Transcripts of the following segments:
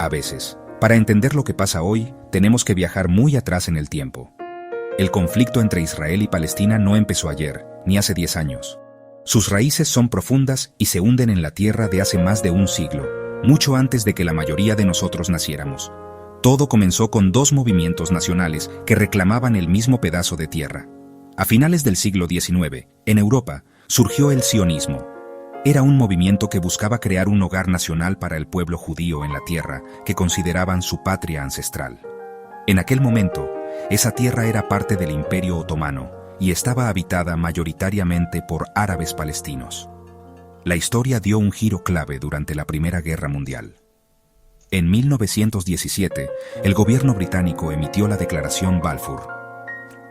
A veces, para entender lo que pasa hoy, tenemos que viajar muy atrás en el tiempo. El conflicto entre Israel y Palestina no empezó ayer, ni hace 10 años. Sus raíces son profundas y se hunden en la tierra de hace más de un siglo, mucho antes de que la mayoría de nosotros naciéramos. Todo comenzó con dos movimientos nacionales que reclamaban el mismo pedazo de tierra. A finales del siglo XIX, en Europa, surgió el sionismo. Era un movimiento que buscaba crear un hogar nacional para el pueblo judío en la tierra que consideraban su patria ancestral. En aquel momento, esa tierra era parte del Imperio Otomano y estaba habitada mayoritariamente por árabes palestinos. La historia dio un giro clave durante la Primera Guerra Mundial. En 1917, el gobierno británico emitió la Declaración Balfour.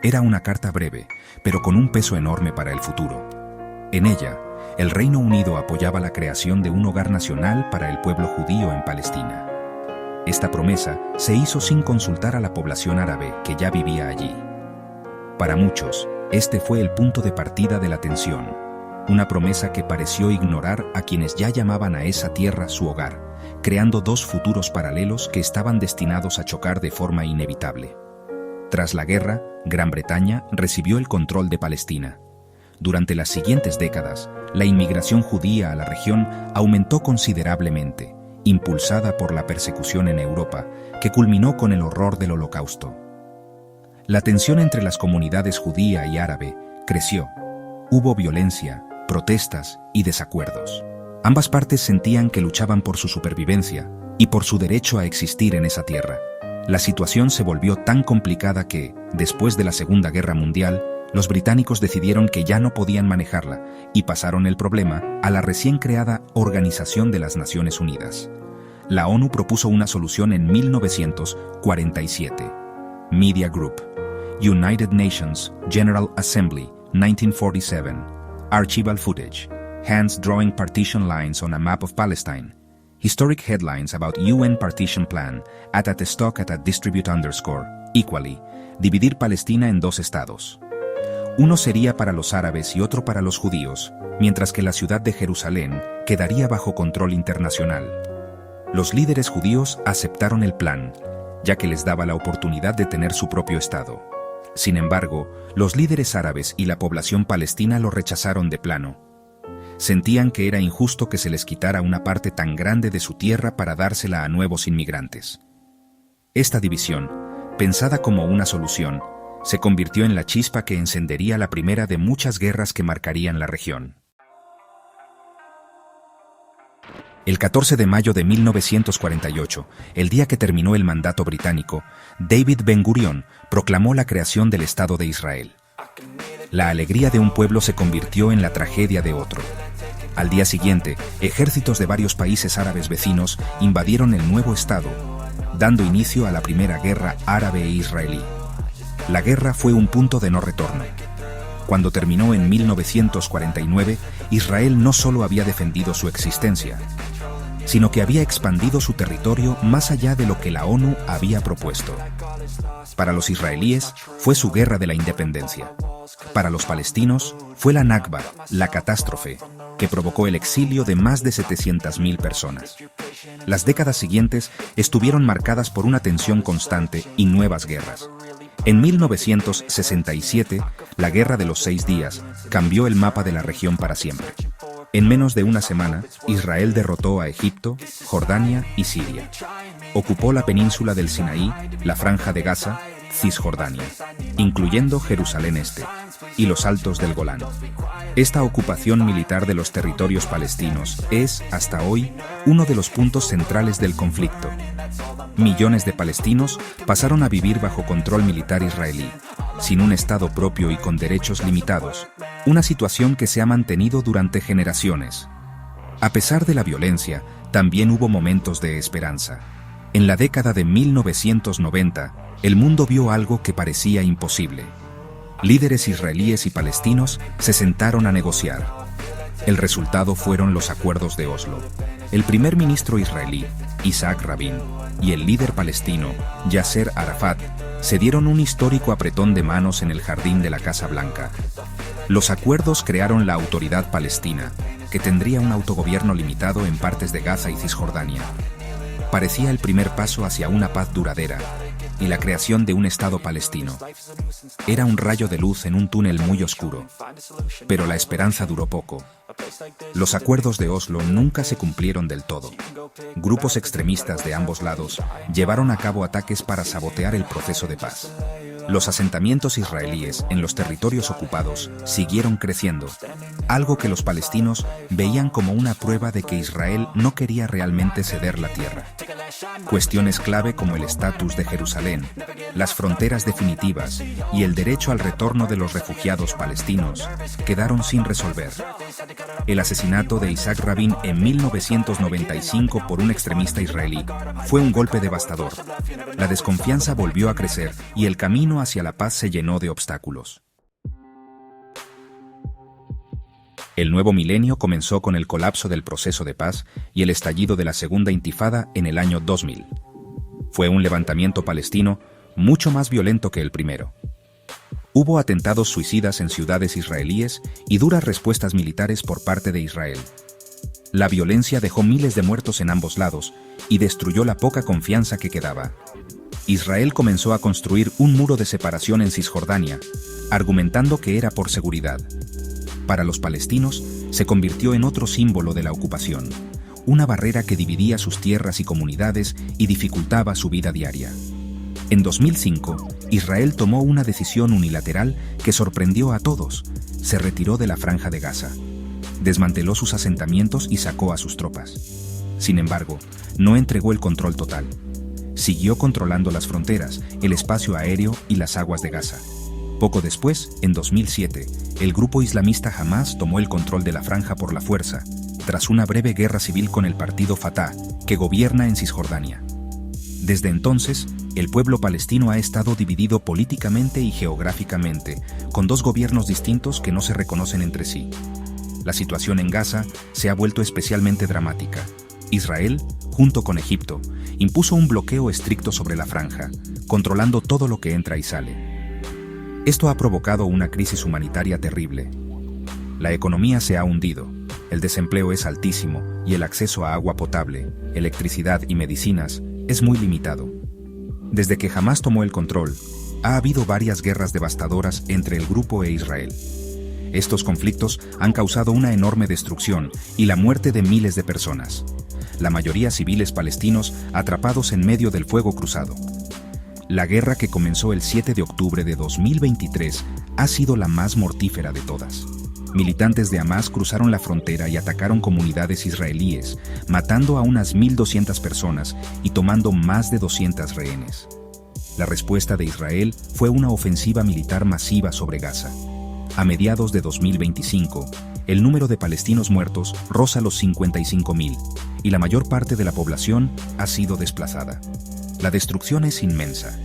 Era una carta breve, pero con un peso enorme para el futuro. En ella, el Reino Unido apoyaba la creación de un hogar nacional para el pueblo judío en Palestina. Esta promesa se hizo sin consultar a la población árabe que ya vivía allí. Para muchos, este fue el punto de partida de la tensión, una promesa que pareció ignorar a quienes ya llamaban a esa tierra su hogar, creando dos futuros paralelos que estaban destinados a chocar de forma inevitable. Tras la guerra, Gran Bretaña recibió el control de Palestina. Durante las siguientes décadas, la inmigración judía a la región aumentó considerablemente, impulsada por la persecución en Europa, que culminó con el horror del Holocausto. La tensión entre las comunidades judía y árabe creció. Hubo violencia, protestas y desacuerdos. Ambas partes sentían que luchaban por su supervivencia y por su derecho a existir en esa tierra. La situación se volvió tan complicada que, después de la Segunda Guerra Mundial, los británicos decidieron que ya no podían manejarla y pasaron el problema a la recién creada Organización de las Naciones Unidas. La ONU propuso una solución en 1947. Media Group. United Nations General Assembly, 1947. Archival footage. Hands drawing partition lines on a map of Palestine. Historic headlines about UN partition plan. At stock at distribute _ equally. Dividir Palestina en dos estados. Uno sería para los árabes y otro para los judíos, mientras que la ciudad de Jerusalén quedaría bajo control internacional. Los líderes judíos aceptaron el plan, ya que les daba la oportunidad de tener su propio estado. Sin embargo, los líderes árabes y la población palestina lo rechazaron de plano. Sentían que era injusto que se les quitara una parte tan grande de su tierra para dársela a nuevos inmigrantes. Esta división, pensada como una solución, se convirtió en la chispa que encendería la primera de muchas guerras que marcarían la región. El 14 de mayo de 1948, el día que terminó el mandato británico, David Ben-Gurión proclamó la creación del Estado de Israel. La alegría de un pueblo se convirtió en la tragedia de otro. Al día siguiente, ejércitos de varios países árabes vecinos invadieron el nuevo Estado, dando inicio a la Primera Guerra Árabe e Israelí. La guerra fue un punto de no retorno. Cuando terminó en 1949, Israel no solo había defendido su existencia, sino que había expandido su territorio más allá de lo que la ONU había propuesto. Para los israelíes, fue su guerra de la independencia. Para los palestinos, fue la Nakba, la catástrofe, que provocó el exilio de más de 700.000 personas. Las décadas siguientes estuvieron marcadas por una tensión constante y nuevas guerras. En 1967, la Guerra de los 6 días cambió el mapa de la región para siempre. En menos de una semana, Israel derrotó a Egipto, Jordania y Siria. Ocupó la península del Sinaí, la Franja de Gaza, Cisjordania, incluyendo Jerusalén Este, y los Altos del Golán. Esta ocupación militar de los territorios palestinos es, hasta hoy, uno de los puntos centrales del conflicto. Millones de palestinos pasaron a vivir bajo control militar israelí, sin un estado propio y con derechos limitados, una situación que se ha mantenido durante generaciones. A pesar de la violencia, también hubo momentos de esperanza. En la década de 1990, el mundo vio algo que parecía imposible. Líderes israelíes y palestinos se sentaron a negociar. El resultado fueron los acuerdos de Oslo. El primer ministro israelí, Isaac Rabin, y el líder palestino, Yasser Arafat, se dieron un histórico apretón de manos en el jardín de la Casa Blanca. Los acuerdos crearon la Autoridad Palestina, que tendría un autogobierno limitado en partes de Gaza y Cisjordania. parecía el primer paso hacia una paz duradera y la creación de un Estado palestino. Era un rayo de luz en un túnel muy oscuro, pero la esperanza duró poco. Los acuerdos de Oslo nunca se cumplieron del todo. Grupos extremistas de ambos lados llevaron a cabo ataques para sabotear el proceso de paz. Los asentamientos israelíes en los territorios ocupados siguieron creciendo, algo que los palestinos veían como una prueba de que Israel no quería realmente ceder la tierra. Cuestiones clave como el estatus de Jerusalén, las fronteras definitivas y el derecho al retorno de los refugiados palestinos quedaron sin resolver. El asesinato de Isaac Rabin en 1995 por un extremista israelí fue un golpe devastador. La desconfianza volvió a crecer y el camino hacia la paz se llenó de obstáculos. El nuevo milenio comenzó con el colapso del proceso de paz y el estallido de la Segunda Intifada en el año 2000. Fue un levantamiento palestino mucho más violento que el primero. Hubo atentados suicidas en ciudades israelíes y duras respuestas militares por parte de Israel. La violencia dejó miles de muertos en ambos lados y destruyó la poca confianza que quedaba. Israel comenzó a construir un muro de separación en Cisjordania, argumentando que era por seguridad. Para los palestinos, se convirtió en otro símbolo de la ocupación, una barrera que dividía sus tierras y comunidades y dificultaba su vida diaria. En 2005, Israel tomó una decisión unilateral que sorprendió a todos. Se retiró de la Franja de Gaza. Desmanteló sus asentamientos y sacó a sus tropas. Sin embargo, no entregó el control total. Siguió controlando las fronteras, el espacio aéreo y las aguas de Gaza. Poco después, en 2007, el grupo islamista Hamás tomó el control de la franja por la fuerza, tras una breve guerra civil con el partido Fatah, que gobierna en Cisjordania. Desde entonces, el pueblo palestino ha estado dividido políticamente y geográficamente, con dos gobiernos distintos que no se reconocen entre sí. La situación en Gaza se ha vuelto especialmente dramática. Israel, junto con Egipto, impuso un bloqueo estricto sobre la franja, controlando todo lo que entra y sale. Esto ha provocado una crisis humanitaria terrible. La economía se ha hundido, el desempleo es altísimo y el acceso a agua potable, electricidad y medicinas es muy limitado. Desde que Hamás tomó el control, ha habido varias guerras devastadoras entre el grupo e Israel. Estos conflictos han causado una enorme destrucción y la muerte de miles de personas, la mayoría civiles palestinos atrapados en medio del fuego cruzado. La guerra que comenzó el 7 de octubre de 2023 ha sido la más mortífera de todas. Militantes de Hamás cruzaron la frontera y atacaron comunidades israelíes, matando a unas 1.200 personas y tomando más de 200 rehenes. La respuesta de Israel fue una ofensiva militar masiva sobre Gaza. A mediados de 2025, el número de palestinos muertos roza los 55.000 y la mayor parte de la población ha sido desplazada. La destrucción es inmensa.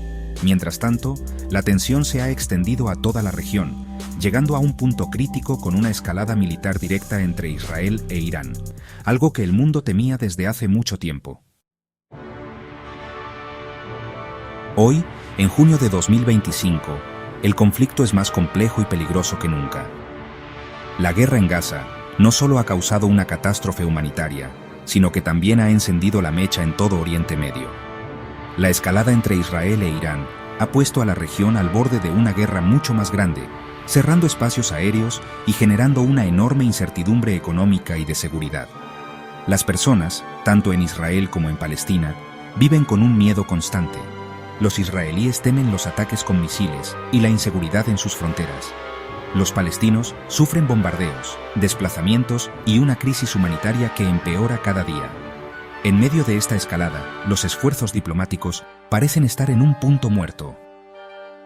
Mientras tanto, la tensión se ha extendido a toda la región, llegando a un punto crítico con una escalada militar directa entre Israel e Irán, algo que el mundo temía desde hace mucho tiempo. Hoy, en junio de 2025, el conflicto es más complejo y peligroso que nunca. La guerra en Gaza no solo ha causado una catástrofe humanitaria, sino que también ha encendido la mecha en todo Oriente Medio. La escalada entre Israel e Irán ha puesto a la región al borde de una guerra mucho más grande, cerrando espacios aéreos y generando una enorme incertidumbre económica y de seguridad. Las personas, tanto en Israel como en Palestina, viven con un miedo constante. Los israelíes temen los ataques con misiles y la inseguridad en sus fronteras. Los palestinos sufren bombardeos, desplazamientos y una crisis humanitaria que empeora cada día. En medio de esta escalada, los esfuerzos diplomáticos parecen estar en un punto muerto.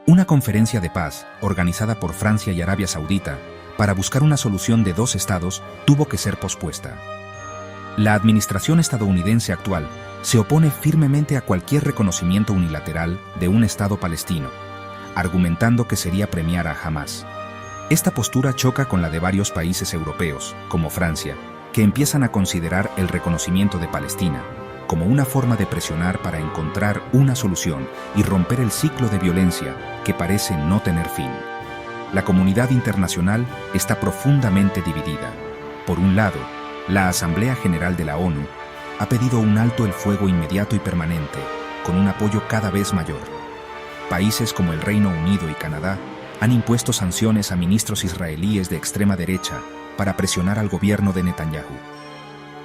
Una conferencia de paz, organizada por Francia y Arabia Saudita, para buscar una solución de dos estados, tuvo que ser pospuesta. La administración estadounidense actual se opone firmemente a cualquier reconocimiento unilateral de un Estado palestino, argumentando que sería premiar a Hamás. Esta postura choca con la de varios países europeos, como Francia, que empiezan a considerar el reconocimiento de Palestina como una forma de presionar para encontrar una solución y romper el ciclo de violencia que parece no tener fin. La comunidad internacional está profundamente dividida. Por un lado, la Asamblea General de la ONU ha pedido un alto el fuego inmediato y permanente, con un apoyo cada vez mayor. Países como el Reino Unido y Canadá han impuesto sanciones a ministros israelíes de extrema derecha para presionar al gobierno de Netanyahu.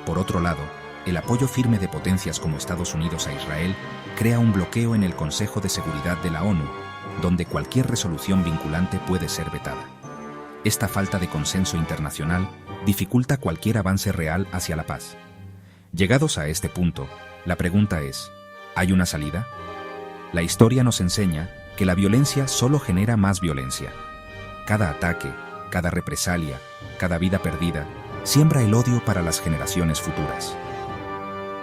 Por otro lado, el apoyo firme de potencias como Estados Unidos a Israel crea un bloqueo en el Consejo de Seguridad de la ONU, donde cualquier resolución vinculante puede ser vetada. Esta falta de consenso internacional dificulta cualquier avance real hacia la paz. Llegados a este punto, la pregunta es, ¿hay una salida? La historia nos enseña que la violencia solo genera más violencia. Cada ataque, cada represalia, cada vida perdida, siembra el odio para las generaciones futuras.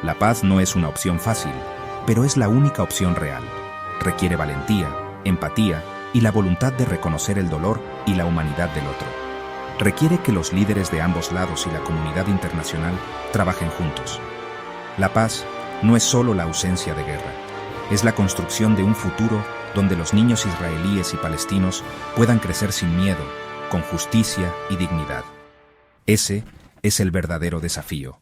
La paz no es una opción fácil, pero es la única opción real. Requiere valentía, empatía y la voluntad de reconocer el dolor y la humanidad del otro. Requiere que los líderes de ambos lados y la comunidad internacional trabajen juntos. La paz no es solo la ausencia de guerra, es la construcción de un futuro donde los niños israelíes y palestinos puedan crecer sin miedo, con justicia y dignidad. Ese es el verdadero desafío.